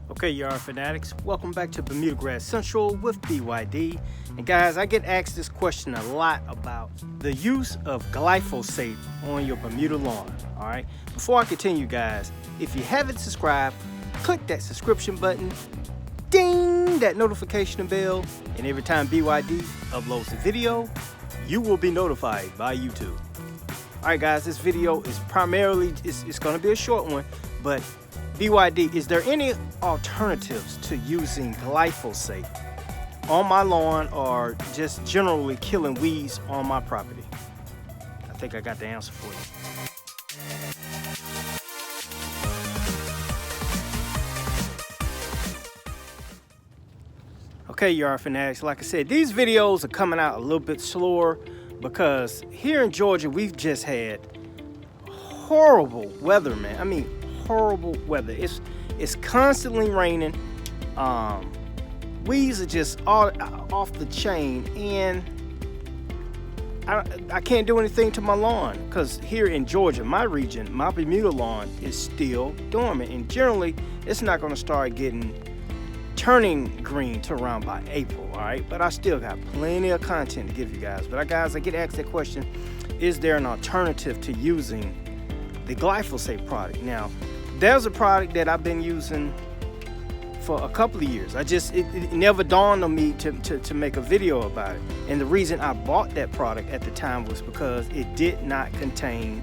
Okay, y'all fanatics, welcome back to Bermuda Grass Central with BYD. And guys, I get asked this question a lot about the use of glyphosate on your Bermuda lawn. All right, before I continue, guys, if you haven't subscribed, click that subscription button, ding that notification bell, and every time BYD uploads a video, you will be notified by YouTube. All right, guys, this video is primarily, it's going to be a short one, but BYD, is there any alternatives to using glyphosate on my lawn or just generally killing weeds on my property? I think I got the answer for you. Okay, y'all fanatics, like I said, these videos are coming out a little bit slower because here in Georgia, we've just had horrible weather, man. I mean, horrible weather. It's constantly raining. Weeds are just all off the chain, and I can't do anything to my lawn because here in Georgia, my region, my Bermuda lawn is still dormant, and generally it's not going to start turning green to around by April. All right, but I still got plenty of content to give you guys. But guys, I get asked that question: is there an alternative to using the glyphosate product? Now, there's a product that I've been using for a couple of years. It never dawned on me to make a video about it. And the reason I bought that product at the time was because it did not contain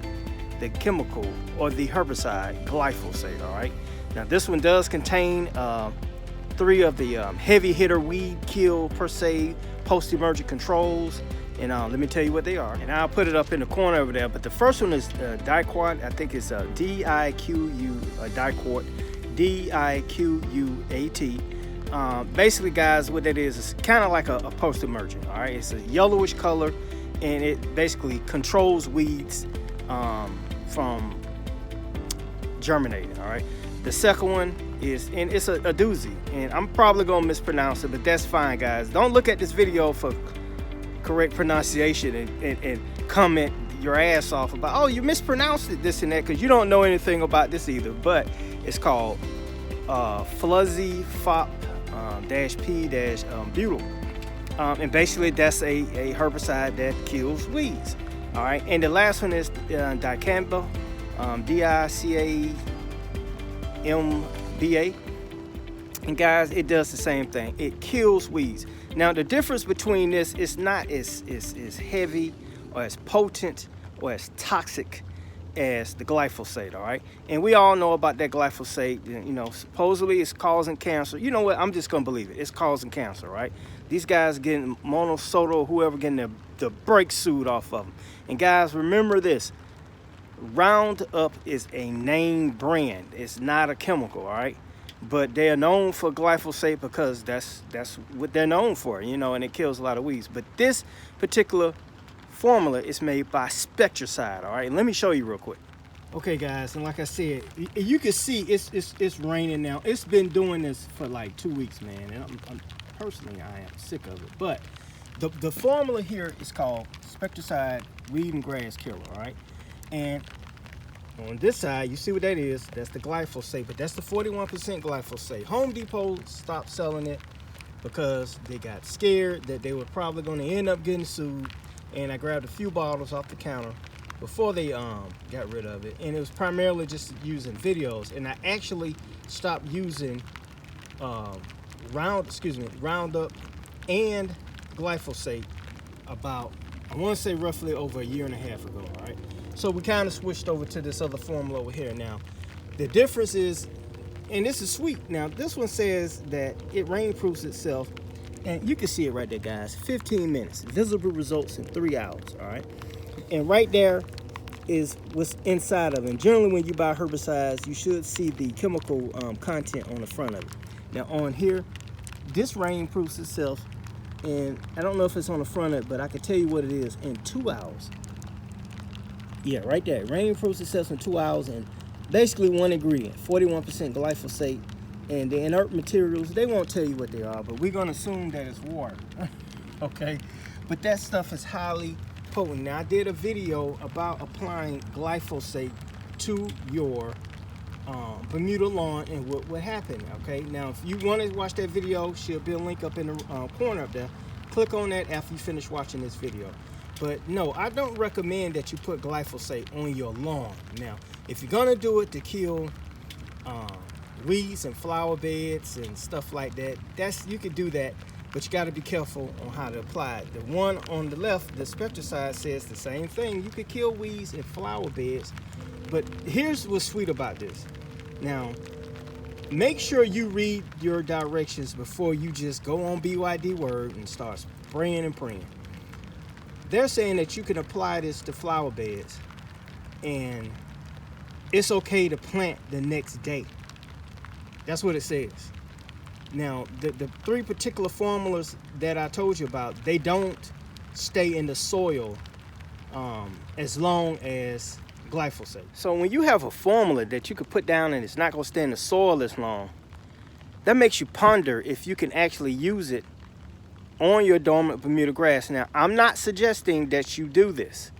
the chemical or the herbicide glyphosate. All right. Now this one does contain 3 of the heavy hitter weed kill per se post-emergent controls. And let me tell you what they are. And I'll put it up in the corner over there. But the first one is diquat. I think it's D-I-Q-U, diquat, D-I-Q-U-A-T. Basically, guys, what that is kind of like a post-emergent. All right, it's a yellowish color, and it basically controls weeds from germinating. All right. The second one is, and it's a doozy, and I'm probably gonna mispronounce it, but that's fine, guys. Don't look at this video for correct pronunciation and comment your ass off about, oh, you mispronounced it, this and that, because you don't know anything about this either. But it's called Fuzzy Fop -P butyl, and basically that's a herbicide that kills weeds. All right, and the last one is dicamba, D-I-C-A-M-B-A. And guys, it does the same thing. It kills weeds. Now, the difference between this is not as heavy or as potent or as toxic as the glyphosate, all right? And we all know about that glyphosate. You know, supposedly it's causing cancer. You know what? I'm just going to believe it. It's causing cancer, right? These guys getting Monosota or whoever getting the brake suit off of them. And guys, remember this. RoundUp is a name brand. It's not a chemical, all right? But they are known for glyphosate because that's what they're known for, you know, and it kills a lot of weeds. But this particular formula is made by Spectracide, all right? And let me show you real quick. Okay, guys, and like I said, you can see it's raining now. It's been doing this for like 2 weeks, man, and I'm personally, I am sick of it. But the formula here is called Spectracide Weed and Grass Killer, all right? And on this side, you see what that is. That's the glyphosate, but that's the 41% glyphosate. Home Depot stopped selling it because they got scared that they were probably going to end up getting sued. And I grabbed a few bottles off the counter before they got rid of it. And it was primarily just using videos. And I actually stopped using RoundUp and glyphosate about, I want to say roughly over a year and a half ago, all right? So we kind of switched over to this other formula over here. Now, the difference is, and this is sweet. Now, this one says that it rainproofs itself, and you can see it right there, guys. 15 minutes, visible results in 3 hours, all right? And right there is what's inside of it. And generally, when you buy herbicides, you should see the chemical content on the front of it. Now, on here, this rainproofs itself, and I don't know if it's on the front of it, but I can tell you what it is in 2 hours. Yeah, right there. Rainproofs itself in 2 hours, and basically one ingredient, 41% glyphosate. And the inert materials, they won't tell you what they are, but we're going to assume that it's water. Okay? But that stuff is highly potent. Now, I did a video about applying glyphosate to your Bermuda lawn and what would happen. Okay, now if you want to watch that video, should be a link up in the corner up there. Click on that after you finish watching this video. But no, I don't recommend that you put glyphosate on your lawn. Now, if you're gonna do it to kill weeds and flower beds and stuff like that, you could do that, but you got to be careful on how to apply it. The one on the left, the Spectracide, says the same thing. You could kill weeds and flower beds, but here's what's sweet about this. Now, make sure you read your directions before you just go on BYD word and start spraying and praying. They're saying that you can apply this to flower beds and it's okay to plant the next day. That's what it says. Now, the three particular formulas that I told you about, they don't stay in the soil as long as glyphosate. So when you have a formula that you could put down and it's not going to stay in the soil as long, that makes you ponder if you can actually use it on your dormant Bermuda grass. Now, I'm not suggesting that you do this,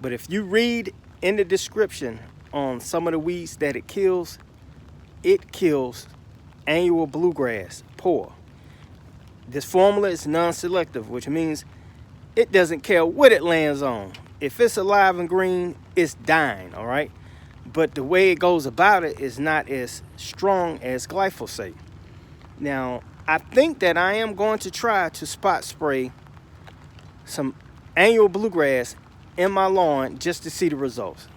but if you read in the description on some of the weeds that it kills annual bluegrass poor. This formula is non-selective, which means it doesn't care what it lands on. If it's alive and green, it's dying, all right? But the way it goes about it is not as strong as glyphosate. Now, I think that I am going to try to spot spray some annual bluegrass in my lawn just to see the results.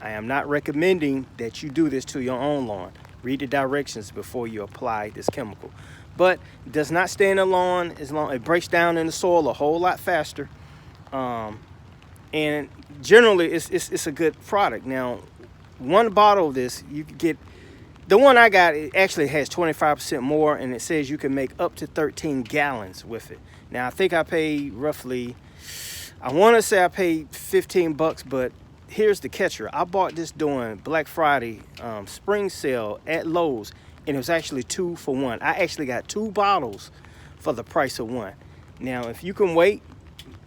I am not recommending that you do this to your own lawn. Read the directions before you apply this chemical. But it does not stay in the lawn as long. It breaks down in the soil a whole lot faster. And generally, it's a good product. Now, one bottle of this, you can get, the one I got, it actually has 25% more, and it says you can make up to 13 gallons with it. Now, I think I paid roughly, I want to say I paid $15, but here's the catcher. I bought this during Black Friday spring sale at Lowe's, and it was actually 2 for 1. I actually got 2 bottles for the price of 1. Now, if you can wait,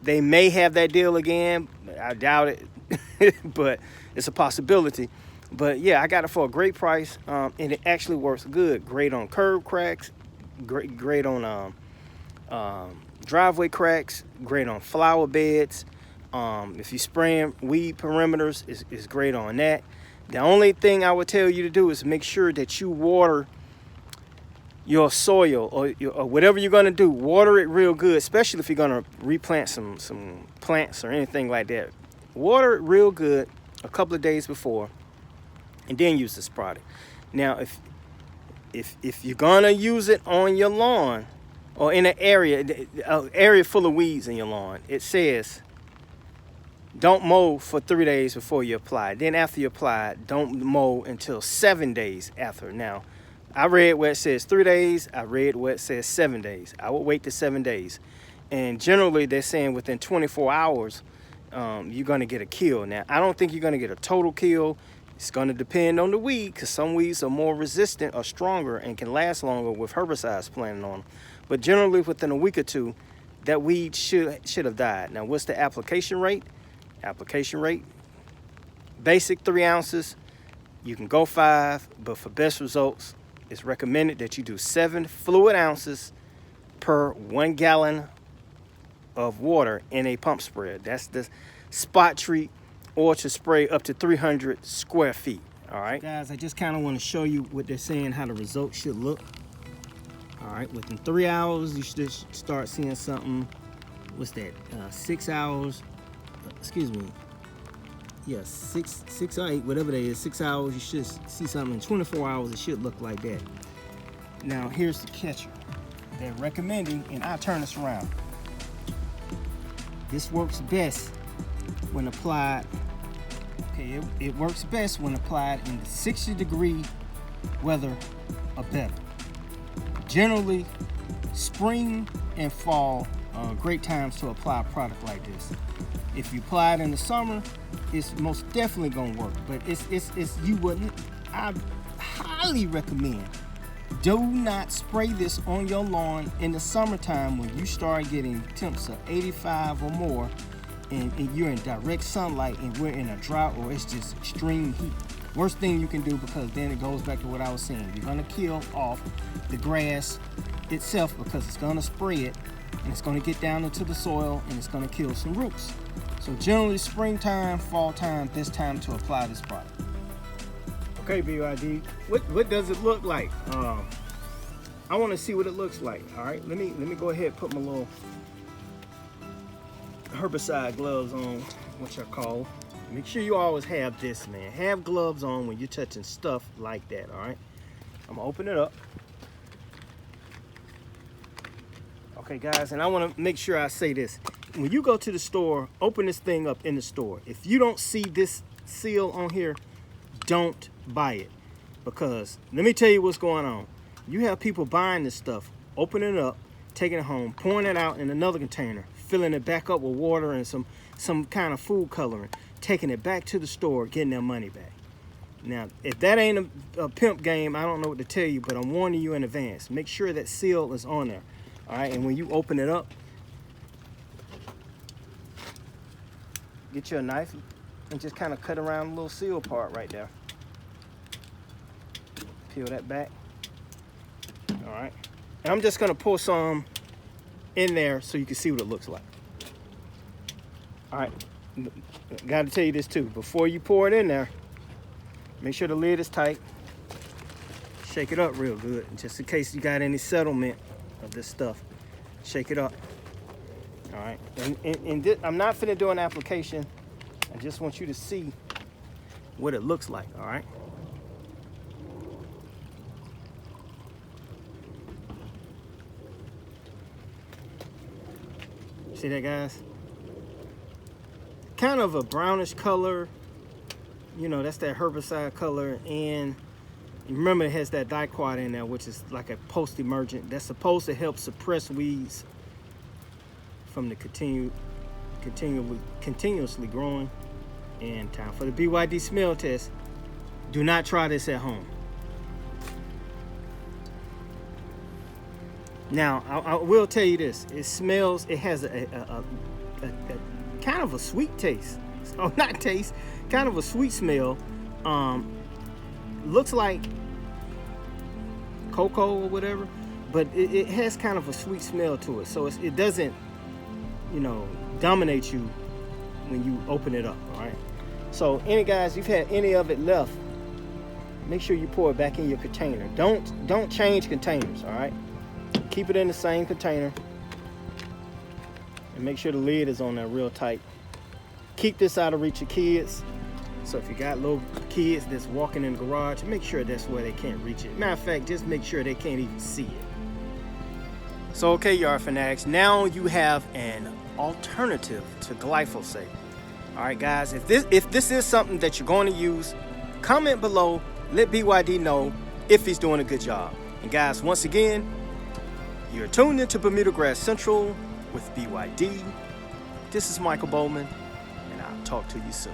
they may have that deal again. I doubt it, but it's a possibility. But yeah, I got it for a great price, and it actually works good. Great on curb cracks, great on driveway cracks, great on flower beds. If you spraying weed perimeters, is great on that. The only thing I would tell you to do is make sure that you water your soil or whatever you're going to do. Water it real good, especially if you're going to replant some plants or anything like that. Water it real good a couple of days before, and then use this product. Now, if you're going to use it on your lawn or in an area full of weeds in your lawn, it says don't mow for 3 days before you apply. Then after you apply, don't mow until 7 days after. Now, I read where it says 3 days. I read where it says 7 days. I would wait to 7 days. And generally, they're saying within 24 hours, you're going to get a kill. Now, I don't think you're going to get a total kill. It's going to depend on the weed, because some weeds are more resistant or stronger and can last longer with herbicides planted on them. But generally, within a week or two, that weed should have died. Now, what's the application rate? Application rate, basic 3 ounces. You can go 5, but for best results, it's recommended that you do 7 fluid ounces per 1 gallon of water in a pump sprayer. That's the spot treat, or to spray up to 300 square feet. All right, guys, I just kind of want to show you what they're saying, how the results should look. All right, within 3 hours, you should start seeing something. What's that? 6 hours. Excuse me. Yeah, 6 or 8, whatever that is. 6 hours, you should see something. In 24 hours, it should look like that. Now, here's the catcher. They're recommending, and I'll turn this around. This works best when applied. Okay, it works best when applied in the 60-degree weather or better. Generally, spring and fall are great times to apply a product like this. If you apply it in the summer, it's most definitely gonna work. But you wouldn't. I highly recommend, do not spray this on your lawn in the summertime when you start getting temps of 85 or more, and you're in direct sunlight and we're in a drought or it's just extreme heat. Worst thing you can do, because then it goes back to what I was saying. You're gonna kill off the grass itself because it's gonna spread and it's gonna get down into the soil and it's gonna kill some roots. So generally springtime, fall time, this time to apply this product. Okay, BYD, what does it look like? I want to see what it looks like. All right, let me go ahead and put my little herbicide gloves on, which I call. Make sure you always have this, man. Have gloves on when you're touching stuff like that. All right, I'm gonna open it up. Okay, guys, and I want to make sure I say this. When you go to the store, open this thing up in the store. If you don't see this seal on here, don't buy it, because let me tell you what's going on. You have people buying this stuff, opening it up, taking it home, pouring it out in another container, filling it back up with water and some kind of food coloring, taking it back to the store, getting their money back. Now, if that ain't a pimp game, I don't know what to tell you, but I'm warning you in advance. Make sure that seal is on there. All right, and when you open it up, get you a knife and just kind of cut around the little seal part right there. Peel that back. All right, and I'm just gonna pour some in there so you can see what it looks like. All right, got to tell you this too. Before you pour it in there, make sure the lid is tight. Shake it up real good, just in case you got any settlement of this stuff. Shake it up. All right, and this, I'm not finna do an application. I just want you to see what it looks like. All right. See that, guys? Kind of a brownish color. You know, that's that herbicide color. And remember, it has that diquat in there, which is like a post-emergent. That's supposed to help suppress weeds from the continuously growing. And time for the BYD smell test. Do not try this at home. Now, I will tell you this. It smells, it has a kind of a sweet taste. Oh, not taste, kind of a sweet smell. Looks like cocoa or whatever, but it has kind of a sweet smell to it. So it doesn't, you know, dominate you when you open it up, all right? So, guys, you've had any of it left, make sure you pour it back in your container. Don't change containers, all right? Keep it in the same container and make sure the lid is on there real tight. Keep this out of reach of kids. So if you got little kids that's walking in the garage, make sure that's where they can't reach it. Matter of fact, just make sure they can't even see it. So, okay, yard fanatics, now you have an alternative to glyphosate. All right, guys, if this is something that you're going to use, comment below, let BYD know if he's doing a good job. And guys, once again, you're tuned into Bermuda Grass Central with BYD. This is Michael Bowman, and I'll talk to you soon.